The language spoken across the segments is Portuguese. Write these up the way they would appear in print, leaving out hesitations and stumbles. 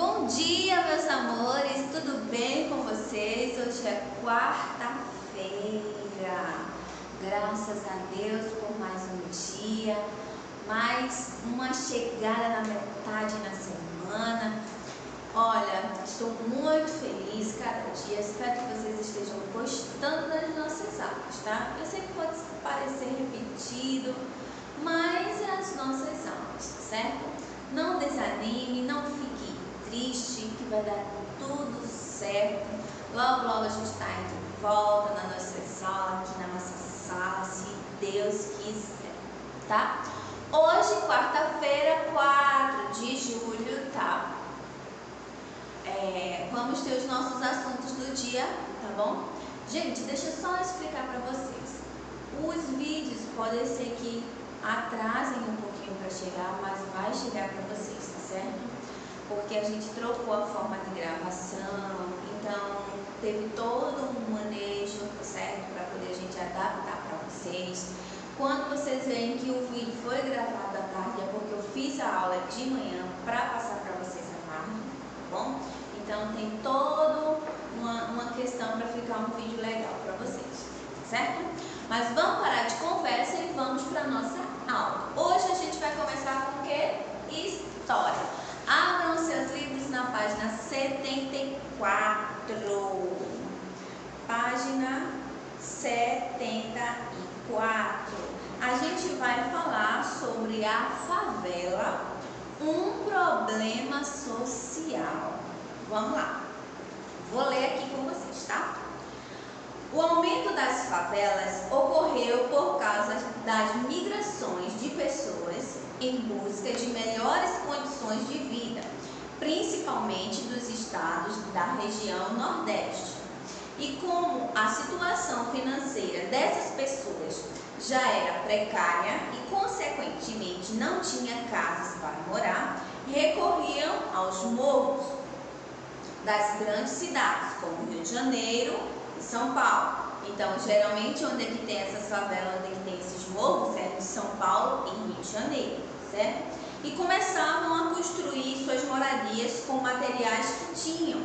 Bom dia, meus amores, tudo bem com vocês? Hoje é quarta-feira, graças a Deus por mais um dia, mais uma chegada na metade da semana. Olha, estou muito feliz cada dia, espero que vocês estejam gostando das nossas aulas, tá? Eu sei que pode parecer repetido, mas é as nossas aulas, certo? Não desanime, não fique triste, que vai dar tudo certo. Logo, logo a gente está de volta na nossa aula, aqui na nossa sala, se Deus quiser, tá? Hoje, quarta-feira, 4 de julho, tá? Vamos ter os nossos assuntos do dia, tá bom? Gente, deixa eu só explicar para vocês. Os vídeos podem ser que atrasem um pouquinho para chegar, mas vai chegar para vocês, tá certo? Porque a gente trocou a forma de gravação, então teve todo um manejo, tá certo? Para poder a gente adaptar para vocês. Quando vocês veem que o vídeo foi gravado à tarde, é porque eu fiz a aula de manhã para passar para vocês à tarde, tá bom? Então tem toda uma questão para ficar um vídeo legal para vocês, certo? Mas vamos parar de conversa e vamos para a nossa aula. Hoje a gente vai começar com o quê? História. Abram seus livros na página 74. Página 74. A gente vai falar sobre a favela, um problema social. Vamos lá. Vou ler aqui com vocês, tá? O aumento das favelas ocorreu por causa das migrações de pessoas em busca de melhores condições de vida, principalmente dos estados da região Nordeste. E como a situação financeira dessas pessoas já era precária e, consequentemente, não tinha casas para morar, recorriam aos morros das grandes cidades, como Rio de Janeiro e São Paulo. Então, geralmente, onde é que tem essas favelas, onde é que tem esses morros, é em São Paulo e Rio de Janeiro, certo? E começavam a construir suas moradias com materiais que tinham.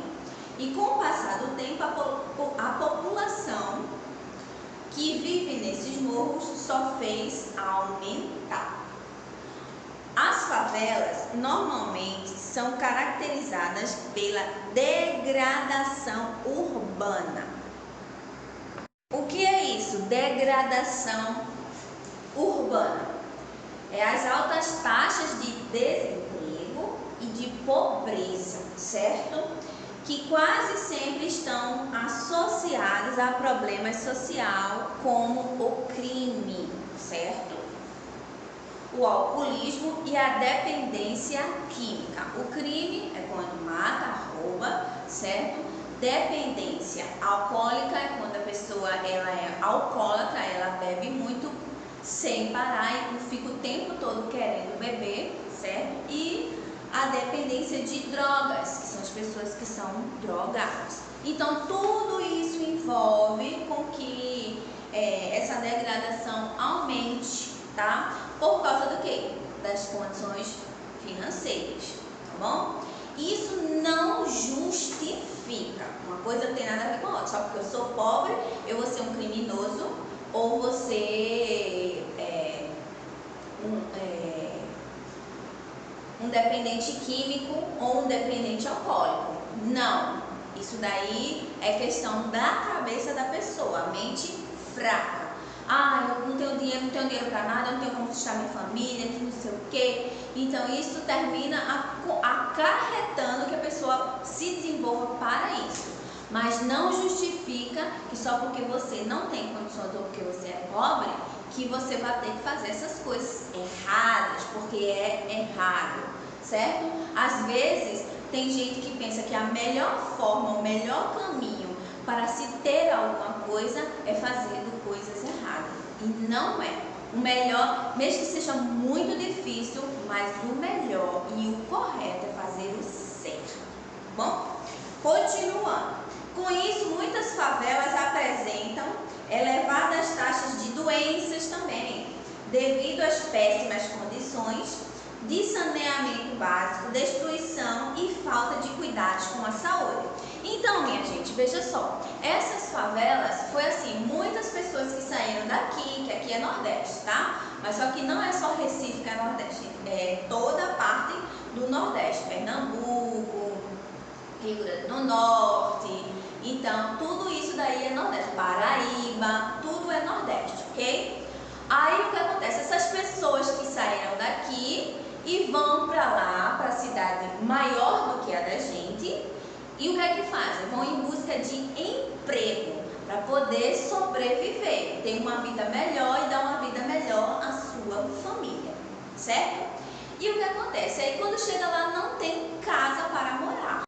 E com o passar do tempo, a população que vive nesses morros só fez aumentar. As favelas normalmente são caracterizadas pela degradação urbana. O que é isso? Degradação urbana. É as altas taxas de desemprego e de pobreza, certo? Que quase sempre estão associadas a problemas sociais como o crime, certo? O alcoolismo e a dependência química. O crime é quando mata, rouba, certo? Dependência alcoólica é quando a pessoa ela é alcoólatra, ela bebe muito sem parar e fica o tempo todo querendo beber, certo? E a dependência de drogas, que são as pessoas que são drogadas. Então, tudo isso envolve com que essa degradação aumente, tá? Por causa do quê? Das condições financeiras, tá bom? Isso não justifica. Uma coisa não tem nada a ver com a outra. Só porque eu sou pobre, eu vou ser um criminoso ou vou ser um dependente químico ou um dependente alcoólico. Não. Isso daí é questão da cabeça da pessoa, mente fraca. Ah, eu não tenho dinheiro para nada, eu não tenho como sustentar minha família, que não sei o quê. Então, isso termina acarretando que a pessoa se desenvolva para isso. Mas não justifica que só porque você não tem condições ou porque você é pobre, que você vai ter que fazer essas coisas erradas, porque é errado, certo? Às vezes, tem gente que pensa que a melhor forma, o melhor caminho para se ter alguma coisa é fazendo coisas erradas. E não é. O melhor, mesmo que seja muito difícil, mas o melhor e o correto é fazer o certo. Bom, continuando. Com isso, muitas favelas apresentam elevadas taxas de doenças também, devido às péssimas condições de saneamento básico, destruição e falta de cuidados com a saúde. Então, minha gente, veja só, essas favelas foi assim, muitas pessoas que saíram daqui, que aqui é Nordeste, tá? Mas só que não é só Recife que é Nordeste, é toda a parte do Nordeste, Pernambuco, Rio Grande do Norte, então tudo isso daí é Nordeste, Paraíba, tudo é Nordeste, ok? Aí o que acontece? Essas pessoas que saíram daqui e vão para lá, para a cidade maior do que a da gente, e o que é que fazem? Vão em busca de emprego para poder sobreviver, ter uma vida melhor e dar uma vida melhor à sua família, certo? E o que acontece? Aí quando chega lá não tem casa para morar.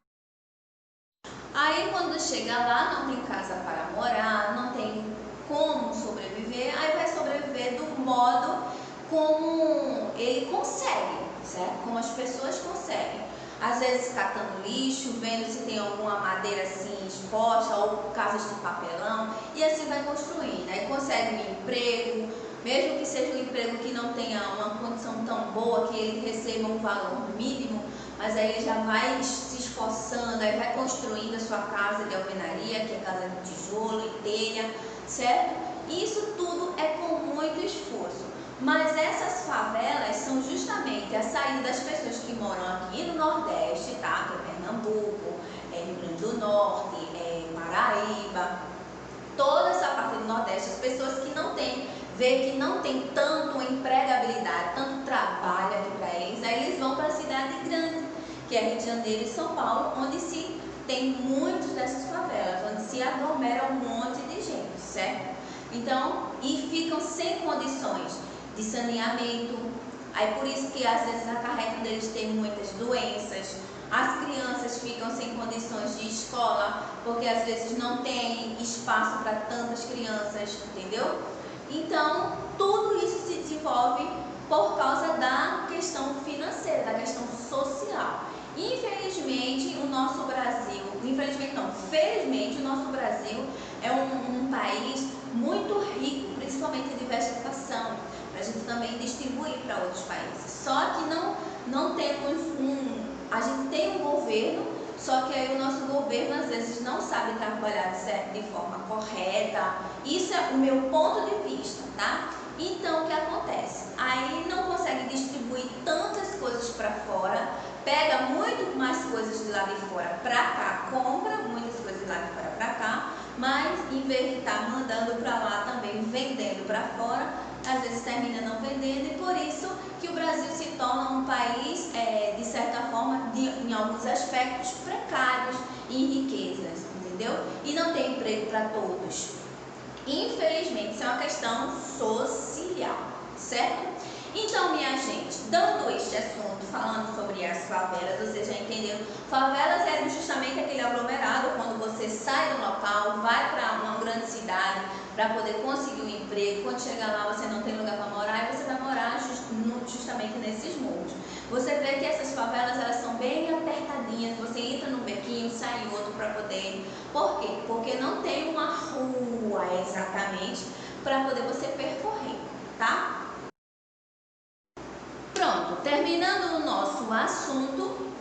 Aí quando chega lá não tem casa para morar, não tem como sobreviver, aí vai sobreviver do modo como ele consegue, certo? Como as pessoas conseguem. Às vezes catando lixo, vendo se tem alguma madeira assim exposta ou casas de papelão, e assim vai construindo. Aí consegue um emprego, mesmo que seja um emprego que não tenha uma condição tão boa, que ele receba um valor mínimo, mas aí ele já vai se esforçando, aí vai construindo a sua casa de alvenaria, que é casa de tijolo e telha, certo? Isso tudo é com muito esforço. Mas essas favelas são justamente a saída das pessoas que moram aqui no Nordeste, tá? Que é Pernambuco, Rio Grande do Norte, Paraíba, toda essa parte do Nordeste, as pessoas que não têm, vê que não tem tanto empregabilidade, tanto trabalho aqui para eles, aí eles vão para a cidade grande, que é Rio de Janeiro e São Paulo, onde se tem muitas dessas favelas, onde se aglomera um monte de gente, certo? Então, e ficam sem condições de saneamento, aí por isso que às vezes acarretam deles ter muitas doenças. As crianças ficam sem condições de escola, porque às vezes não tem espaço para tantas crianças, entendeu? Então, tudo isso se desenvolve por causa da questão financeira, da questão social. Infelizmente, o nosso Brasil, infelizmente não, felizmente o nosso Brasil é um país muito rico, principalmente de vegetação, para a gente também distribuir para outros países. Só que não temos a gente tem um governo, só que aí o nosso governo às vezes não sabe trabalhar de forma correta. Isso é o meu ponto de vista, tá? Então o que acontece? Aí não consegue distribuir tantas coisas para fora, pega muito mais coisas de lá de fora para cá, compra muitas coisas de lá de fora para cá, mas em vez de estar mandando para lá também vendendo para fora, às vezes termina não vendendo, e por isso que o Brasil se torna um país, de certa forma, em alguns aspectos precários em riquezas, entendeu? E não tem emprego para todos. Infelizmente, isso é uma questão social, certo? Então, minha gente, dando este assunto, falando sobre as favelas, vocês já entenderam? Favelas é justamente aquele aglomerado quando você sai do local, vai para uma grande cidade para poder conseguir um emprego. Quando chegar lá, você não tem lugar para morar e você vai morar justamente nesses morros. Você vê que essas favelas, elas são bem apertadinhas, você entra num bequinho, sai em outro para poder... Por quê? Porque não tem uma rua exatamente para poder você percorrer, tá? Pronto, terminando o nosso assunto,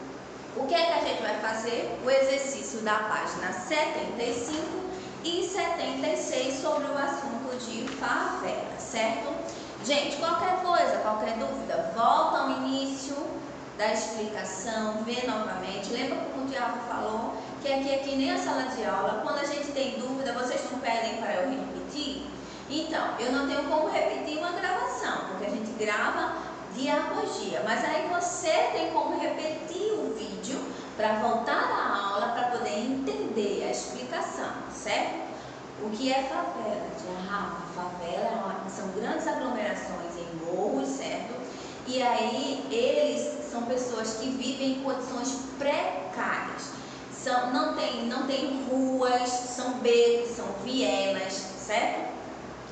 o que é que a gente vai fazer? O exercício da página 75 e 76 sobre o assunto de favela, certo? Gente, qualquer coisa, qualquer dúvida, volta ao início da explicação, vê novamente. Lembra como o Tiago falou, que aqui é que nem a sala de aula, quando a gente tem dúvida, vocês não pedem para eu repetir? Então, eu não tenho como repetir uma gravação, porque a gente grava dia após dia, mas aí você tem como repetir o vídeo para voltar à aula, para poder entender a explicação, certo? O que é favela? Favela são grandes aglomerações em morros, certo? E aí eles são pessoas que vivem em condições precárias, não tem ruas, são becos, são vielas, certo?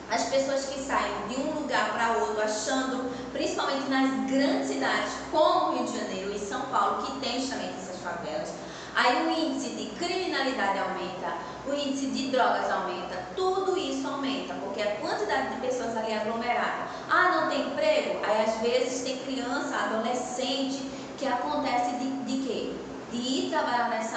As pessoas que saem de um lugar para outro achando, principalmente nas grandes cidades como Rio de Janeiro e São Paulo, que tem justamente essas favelas, aí o índice de criminalidade aumenta, o índice de drogas aumenta, tudo isso aumenta, porque a quantidade de pessoas ali aglomeradas. Ah, não tem emprego? Aí às vezes tem criança, adolescente, que acontece de quê? De ir trabalhar nessa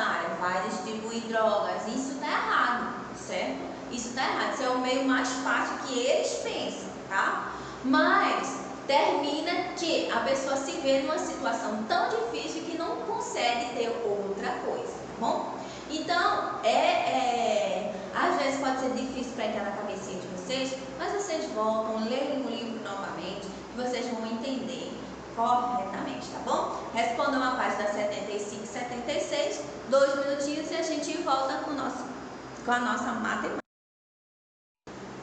vai distribuir drogas. Isso está errado, certo? Isso está errado. Isso é o meio mais fácil que eles pensam, tá? Mas termina que a pessoa se vê numa situação tão difícil que não consegue ter outra coisa, tá bom? Então, às vezes pode ser difícil para entrar na cabecinha de vocês, mas vocês voltam, leem o livro novamente e vocês vão entender corretamente, tá bom? Respondam a página 75 e 76, 2 minutinhos e a gente volta com a nossa matemática.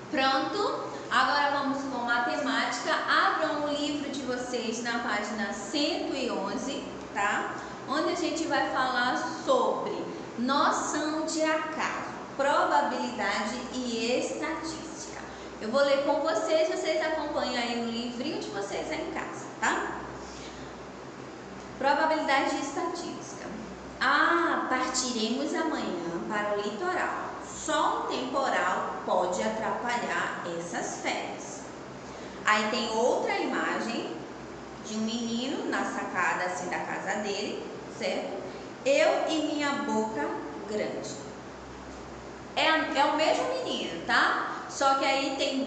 Pronto? Agora vamos com matemática. Abram o livro de vocês na página 111, tá? Onde a gente vai falar sobre noção de acaso, probabilidade e estatística. Eu vou ler com vocês, vocês acompanham aí no livrinho de vocês aí em casa, tá? Probabilidade e estatística. Partiremos amanhã para o litoral. Só um temporal pode atrapalhar essas férias. Aí tem outra imagem de um menino na sacada assim da casa dele, certo? Eu e minha boca grande. É o mesmo menino, tá? Só que aí tem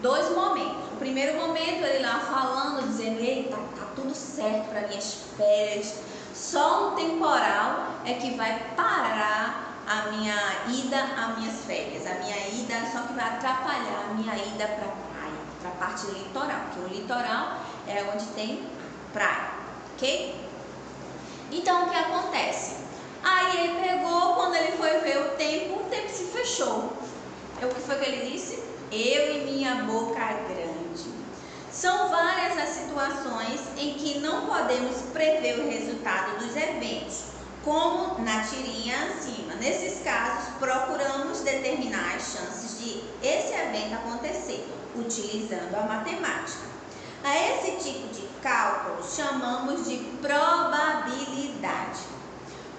dois momentos. O primeiro momento ele lá falando, dizendo: eita, tá tudo certo para minhas férias. Só um temporal é que vai parar a minha ida às minhas férias. A minha ida, só que vai atrapalhar a minha ida para a praia, para a parte litoral, porque o litoral é onde tem praia, ok? Então, o que acontece? Aí ele pegou, quando ele foi ver o tempo se fechou. O que foi que ele disse? Eu e minha boca grande. São várias as situações em que não podemos prever o resultado dos eventos, como na tirinha acima. Nesses casos, procuramos determinar as chances de esse evento acontecer, utilizando a matemática. A esse tipo de cálculo chamamos de probabilidade.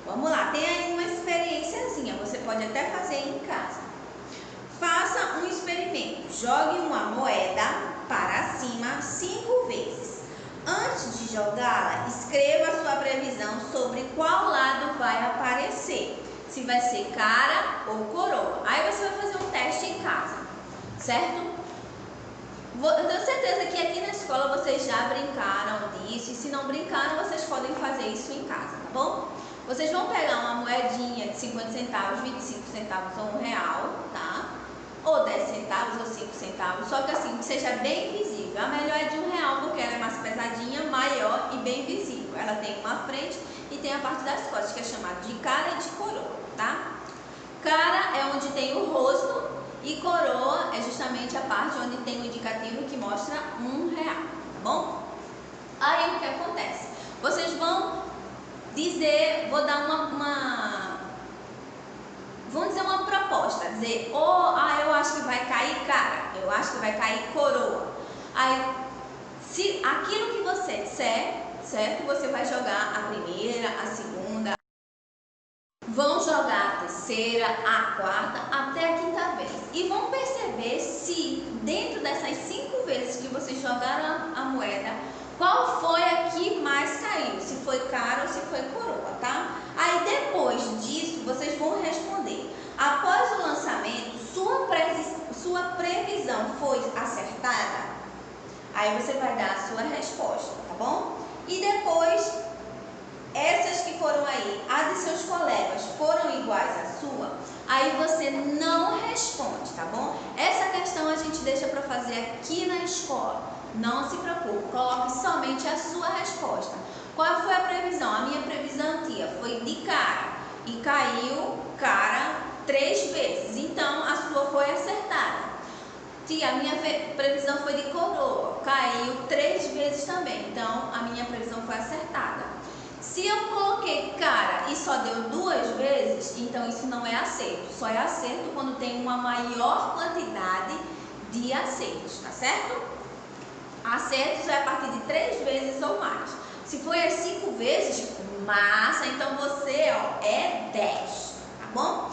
Vamos lá, tem aí uma experiênciazinha, você pode até fazer em casa. Faça um experimento, jogue uma moeda para cima 5 vezes. Antes de jogá-la, escreva sua previsão sobre qual lado vai aparecer, se vai ser cara ou coroa. Aí você vai fazer um teste em casa, certo? Eu tenho certeza que aqui na escola vocês já brincaram disso, e se não brincaram, vocês podem fazer isso em casa, tá bom? Vocês vão pegar uma moedinha de 50 centavos, 25 centavos ou R$1, tá? Ou 10 centavos ou 5 centavos, só que assim, que seja bem visível. A melhor é de R$1, porque ela é mais pesadinha, maior e bem visível. Ela tem uma frente e tem a parte das costas, que é chamada de cara e de coroa, tá? Cara é onde tem o rosto e coroa é justamente a parte onde tem o indicativo que mostra R$1, tá bom? Aí o que acontece? Vocês vão dizer, vou dar vamos dizer uma proposta, dizer, eu acho que vai cair cara, eu acho que vai cair coroa. Aí, se aquilo que você disser, certo? Você vai jogar a primeira, a segunda, vão jogar a terceira, a quarta, até a quinta vez. E vão perceber se dentro dessas 5 vezes que vocês jogaram a moeda, qual foi a que mais caiu, se foi cara ou se foi coroa, tá? Aí depois disso, vocês vão responder. Após o lançamento, sua previsão foi acertada? Aí você vai dar a sua resposta, tá bom? E depois, essas que foram aí, as de seus colegas foram iguais à sua, aí você não responde, tá bom? Essa questão a gente deixa para fazer aqui na escola. Não se preocupe, coloque somente a sua resposta. Qual foi a previsão? A minha previsão antiga foi de cara e caiu cara 3 vezes, então a sua foi acertada. Tia, a minha previsão foi de coroa, caiu 3 vezes também, então a minha previsão foi acertada. Se eu coloquei cara e só deu 2 vezes, então isso não é acerto. Só é acerto quando tem uma maior quantidade de acertos, tá certo? Acertos é a partir de 3 vezes ou mais. Se for as 5 vezes, massa, então você é 10, tá bom?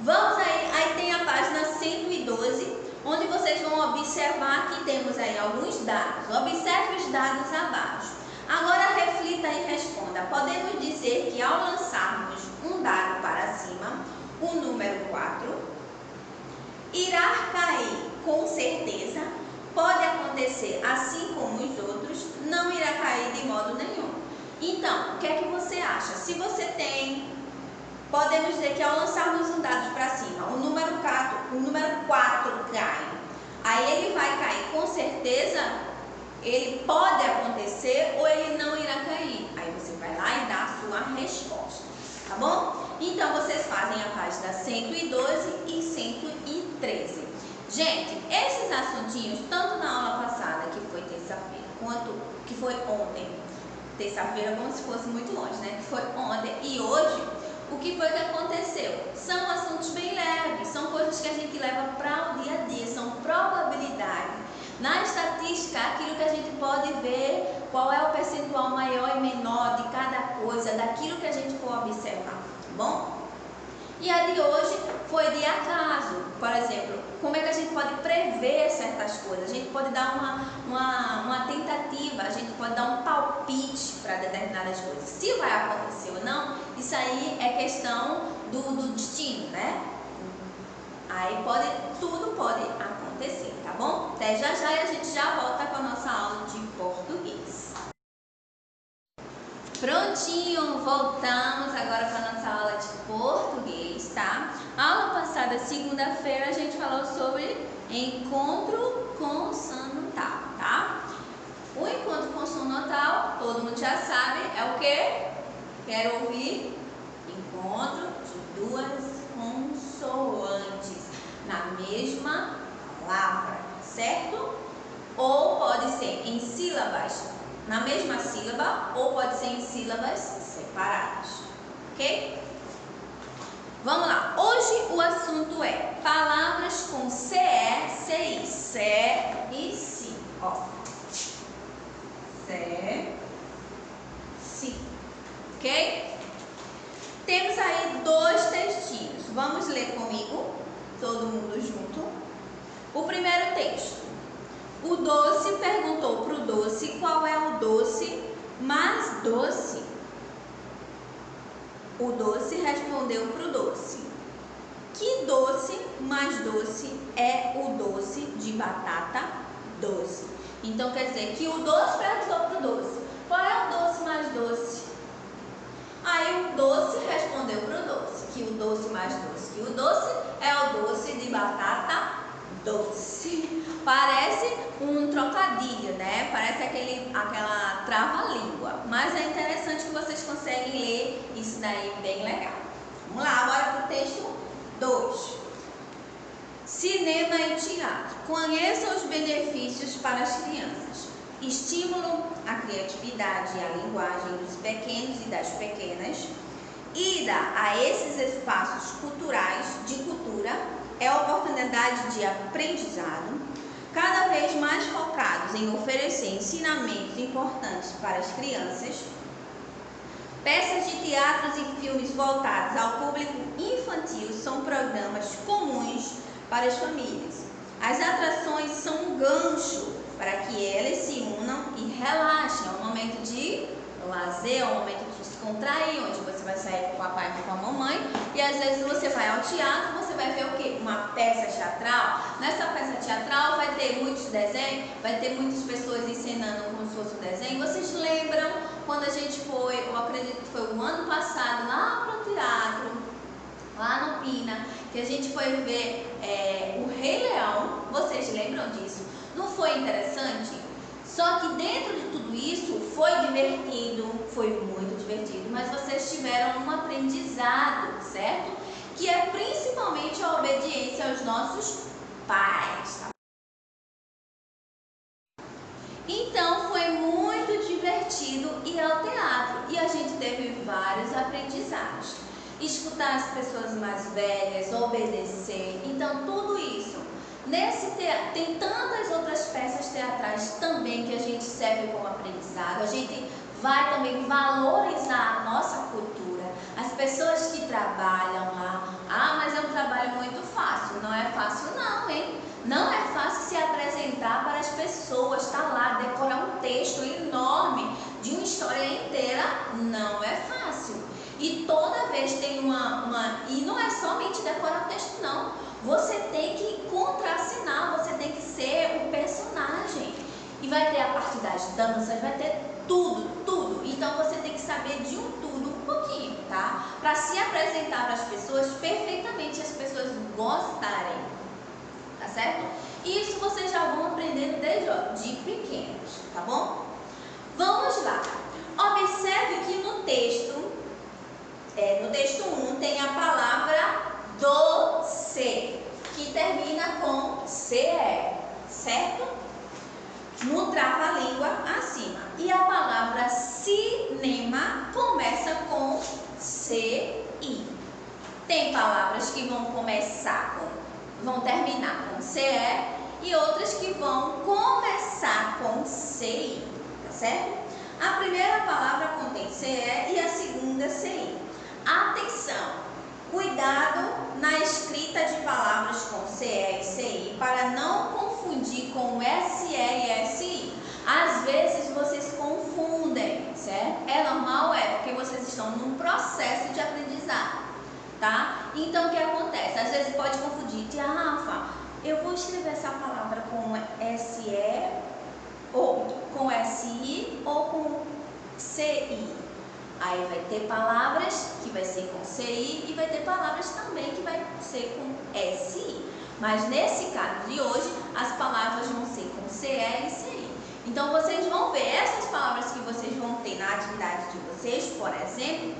Vamos aí tem a página 112, onde vocês vão observar que temos aí alguns dados. Observe os dados abaixo. Agora reflita e responda. Podemos dizer que ao lançarmos O número 4 irá cair com certeza, pode acontecer assim como os outros, não irá cair de modo nenhum. Então, o que é que você acha? Se você tem, podemos dizer que ao lançarmos um dado para cima, o número 4 cai, aí ele vai cair com certeza, ele pode acontecer ou ele não irá cair. Aí você vai lá e dá a sua resposta, tá bom? Então, vocês fazem a página 112 e 113. Gente, esses assuntinhos, tanto na aula passada, que foi terça-feira, quanto que foi ontem, terça-feira como se fosse muito longe, né? Que foi ontem e hoje, o que foi que aconteceu? São assuntos bem leves, são coisas que a gente leva para o dia a dia, são probabilidades. Na estatística, aquilo que a gente pode ver, qual é o percentual maior e menor de cada coisa, daquilo que a gente for observar, tá bom? E a de hoje foi de acaso. Por exemplo, como é que a gente pode prever certas coisas? A gente pode dar uma tentativa, a gente pode dar um palpite para determinadas coisas. Se vai acontecer ou não, isso aí é questão do destino, né? Aí tudo pode acontecer, tá bom? Até já já e a gente já volta com a nossa aula de português. Prontinho, voltamos agora para a nossa aula de português, tá? A aula passada, segunda-feira, a gente falou sobre encontro consonantal, tá? O encontro consonantal, todo mundo já sabe, é o quê? Quero ouvir encontro de duas consoantes na mesma palavra, certo? Ou pode ser em sílabas na mesma sílaba, ou pode ser em sílabas separadas, ok? Vamos lá, hoje o assunto é palavras com CE, CI, CE e SI, ó. CE, SI, ok? Temos aí dois textinhos, vamos ler comigo, todo mundo junto. O primeiro texto. O doce perguntou para o doce qual é o doce mais doce. O doce respondeu para o doce: que doce mais doce é o doce de batata doce? Então quer dizer que o doce perguntou para o doce: qual é o doce mais doce? Aí o doce respondeu para o doce que o doce mais doce, que o doce é o doce de batata doce. Parece um trocadilho, né? Parece aquela trava-língua. Mas é interessante que vocês conseguem ler isso daí bem legal. Vamos lá, agora para o texto 2. Cinema e teatro. Conheça os benefícios para as crianças. Estimulam a criatividade e a linguagem dos pequenos e das pequenas. Ida a esses espaços culturais de cultura é oportunidade de aprendizado, cada vez mais focados em oferecer ensinamentos importantes para as crianças. Peças de teatros e filmes voltados ao público infantil são programas comuns para as famílias. As atrações são um gancho para que elas se unam e relaxem. É um momento de lazer, é um momento de descontrair, onde você vai sair com o papai e com a mamãe, e às vezes você vai ao teatro, você vai ver o quê? Uma peça teatral. Nessa peça teatral vai ter muitos desenhos, vai ter muitas pessoas encenando como se fosse um desenho. Vocês lembram quando a gente foi, eu acredito que foi o ano passado, lá para o teatro, lá no Pina, que a gente foi ver o Rei Leão? Vocês lembram disso? Não foi interessante? Só que dentro de tudo isso foi divertido, foi muito divertido, mas vocês tiveram um aprendizado, certo? Que é principalmente a obediência aos nossos pais. Tá? Então foi muito divertido ir ao teatro e a gente teve vários aprendizados. Escutar as pessoas mais velhas, obedecer, então tudo isso. Nesse teatro, tem tantas outras peças teatrais também que a gente serve como aprendizado. A gente vai também valorizar a nossa cultura. As pessoas que trabalham lá, mas é um trabalho muito fácil. Não é fácil não, hein? Não é fácil se apresentar para as pessoas, estar lá, decorar um texto enorme de uma história inteira. Não é fácil. E toda vez tem e não é somente decorar o texto, não. Você tem que contracenar, você tem que ser o personagem. E vai ter a parte das danças, vai ter tudo, tudo. Então você tem que saber de tudo um pouquinho, tá? Para se apresentar para as pessoas perfeitamente, as pessoas gostarem, tá certo? Isso vocês já vão aprendendo desde de pequenos, tá bom? Vamos lá. Observe que no texto 1 tem a palavra doce, que termina com CE, certo? No trava-língua acima. E a palavra cinema começa com CI. Tem palavras que vão terminar com CE e outras que vão começar com CI, tá certo? A primeira palavra contém CE e a segunda CI. Atenção! Cuidado na escrita de palavras com CE e CI para não confundir com SE e SI. Às vezes vocês confundem, certo? É normal, porque vocês estão num processo de aprendizado, tá? Então o que acontece? Às vezes pode confundir. Tia Rafa, eu vou escrever essa palavra com SE ou com SI ou com CI. Aí vai ter palavras que vai ser com CI e vai ter palavras também que vai ser com SI. Mas nesse caso de hoje, as palavras vão ser com CE e CI. Então vocês vão ver essas palavras que vocês vão ter na atividade de vocês, por exemplo,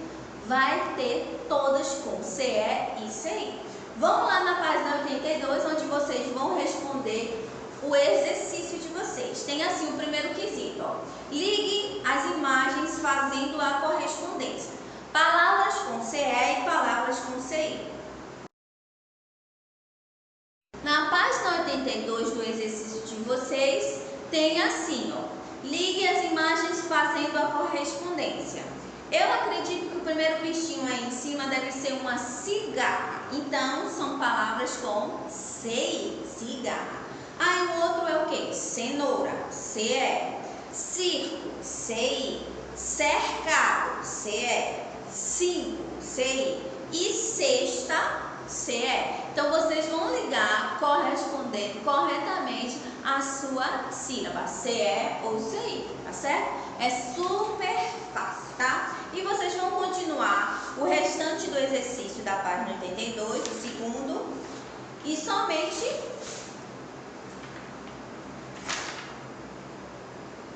vai ter todas com CE e CI. Vamos lá na página 82, onde vocês vão responder o exercício de vocês. Tem assim o primeiro quesito, ó. Ligue as imagens fazendo a correspondência. Palavras com CE e palavras com CI. Na página 82 do exercício de vocês, tem assim, ó. Ligue as imagens fazendo a correspondência. Eu acredito que o primeiro bichinho aí em cima deve ser uma cigarra. Então, são palavras com CI, cigarra. Aí o outro é o quê? Cenoura, CE. Circo, CI. Cercado, CE. 5, CI. E cesta, CE. Então, vocês vão ligar correspondendo corretamente a sua sílaba, CE ou CI, tá certo? É super fácil, tá? E vocês vão continuar o restante do exercício da página 82, o segundo, e somente...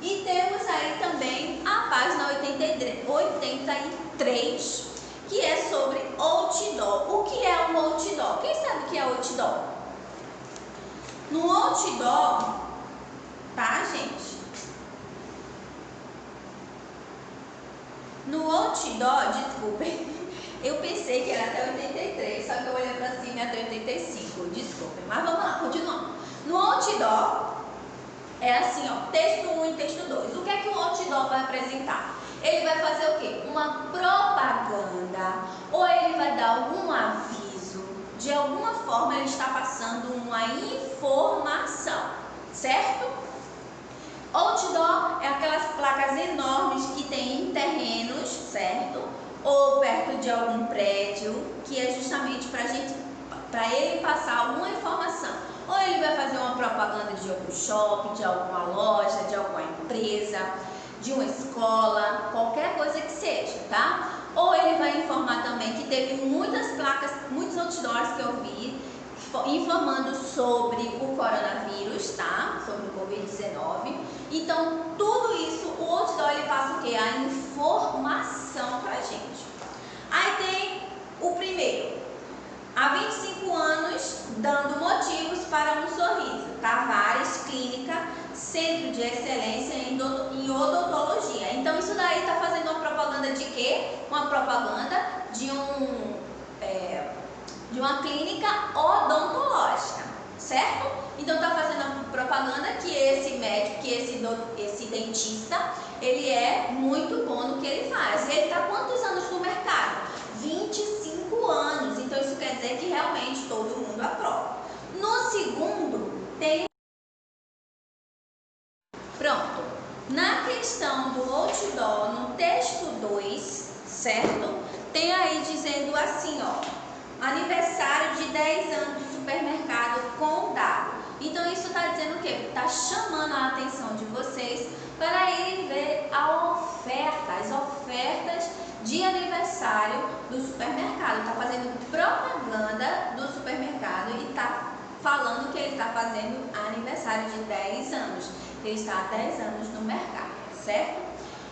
E temos aí também a página 83, que é sobre outdoor. O que é um outdoor? Quem sabe o que é outdoor? No outdoor, tá, gente? No outdoor, desculpem, eu pensei que era até 83, só que eu olhei pra cima e até 85, desculpem. Mas vamos lá, continuando. No outdoor, é assim, ó, texto 1 e texto 2. O que é que o outdoor vai apresentar? Ele vai fazer o quê? Uma propaganda, ou ele vai dar algum aviso, de alguma forma ele está passando uma informação, certo? Outdoor é aquelas placas enormes que tem em terrenos, certo? Ou perto de algum prédio, que é justamente para ele passar alguma informação. Ou ele vai fazer uma propaganda de algum shopping, de alguma loja, de alguma empresa, de uma escola, qualquer coisa que seja, tá? Ou ele vai informar também que teve muitas placas, muitos outdoors que eu vi, informando sobre o coronavírus, tá? Sobre o Covid-19. Então, tudo isso, o outdoor, ele passa o quê? A informação pra gente. Aí tem o primeiro. Há 25 anos, dando motivos para um sorriso. Tavares Clínica, Centro de Excelência em Odontologia. Então, isso daí está fazendo uma propaganda de quê? Uma propaganda de uma clínica odontológica, certo? Então, está fazendo uma propaganda que esse médico, que esse dentista, ele é muito bom no que ele faz. Ele está há quantos anos no mercado? 25 anos. Então, isso quer dizer que realmente todo mundo aprova. No segundo, tem... Pronto. Na questão do outdoor, no texto 2, certo? tem aí dizendo assim, ó, aniversário de 10 anos do supermercado Condado. Então isso está dizendo o quê? Está chamando a atenção de vocês para irem ver a oferta, as ofertas de aniversário do supermercado. Está fazendo propaganda do supermercado e está falando que ele está fazendo aniversário de 10 anos. Ele está há 10 anos no mercado, certo?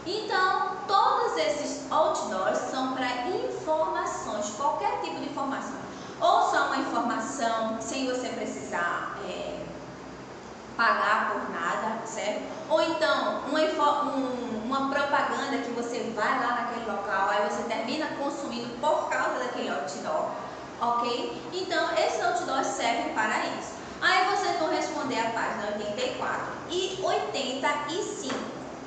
Então, todos esses outdoors são para informações, qualquer tipo de informação. Ou só uma informação sem você precisar pagar por nada, certo? Ou então, uma propaganda que você vai lá naquele local, aí você termina consumindo por causa daquele outdoor, ok? Então, esses outdoors servem para isso. Aí vocês vão responder a página 84 e 85,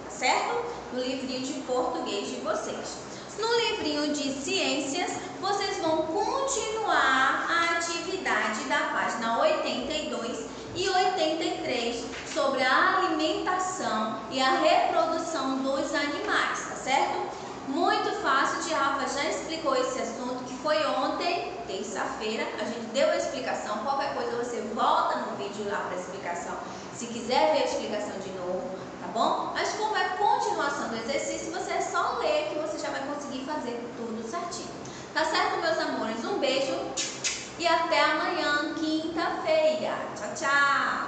certo? No livrinho de português de vocês. No livrinho de ciências, vocês vão continuar a atividade da página 82 e 83 sobre a alimentação e a reprodução dos animais, tá certo? Muito fácil, Tia Rafa já explicou esse assunto, que foi ontem, terça-feira, a gente deu a explicação. Qualquer coisa você volta no vídeo lá para a explicação, se quiser ver a explicação de novo, tá bom? Mas como é continuação do exercício, você é só ler que você já vai conseguir fazer tudo certinho. Tá certo, meus amores? Um beijo e até amanhã, quinta-feira. Tchau, tchau!